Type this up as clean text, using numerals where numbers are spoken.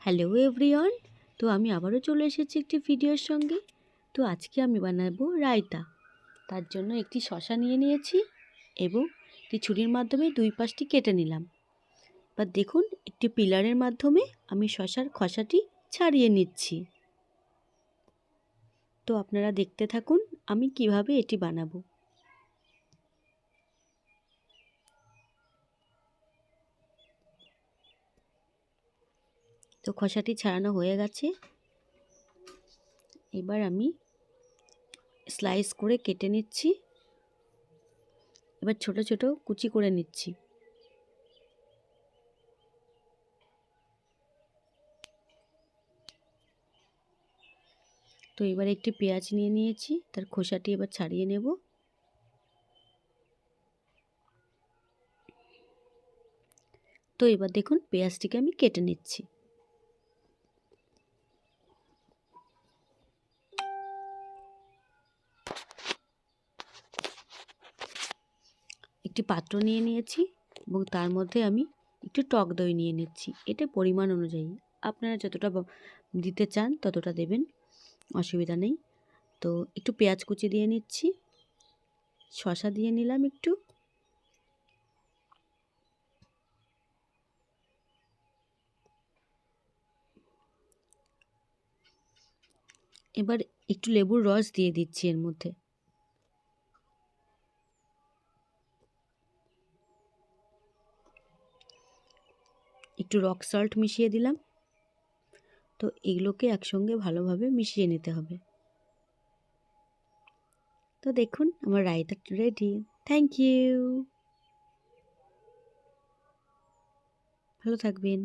Hello everyone. তো আমি আবারও চলে এসেছি একটি ভিডিওর সঙ্গে। তো আজকে আমি বানাবো রায়তা। তার জন্য একটি শসা নিয়ে নিয়েছি এবং একটি ছুরির মাধ্যমে দুই পাশটি কেটে নিলাম। এবার দেখুন একটি পিলারের মাধ্যমে আমি শসার খোসাটি ছাড়িয়ে নিচ্ছি। তো আপনারা দেখতে থাকুন আমি কিভাবে এটি বানাবো। তো খোসাটি ছাড়ানো হয়ে গেছে। এবার আমি স্লাইস করে কেটে নিচ্ছি। এবার ছোট ছোট কুচি করে নিচ্ছি। তো এবার একটি পেঁয়াজ নিয়ে নিয়েছি, তার খোসাটি এবার ছাড়িয়ে নেব। তো এবার দেখুন পেঁয়াজটিকে আমি কেটে নিচ্ছি। একটি পাত্র নিয়ে নিয়েছি এবং তার মধ্যে আমি একটু টক দই নিয়ে নিচ্ছি। এটা পরিমাণ অনুযায়ী আপনারা যতটা দিতে চান ততটা দেবেন, অসুবিধা নেই। তো একটু পেঁয়াজ কুচি দিয়ে নিচ্ছি, শসা দিয়ে নিলাম একটু, এবার একটু লেবুর রস দিয়ে দিচ্ছি এর মধ্যে। একটু রক সল্ট মিশিয়ে দিলাম। তো এগুলোকে একসঙ্গে ভালোভাবে মিশিয়ে নিতে হবে। তো দেখুন আমার রায়তা রেডি। Thank you. ভালো থাকবেন।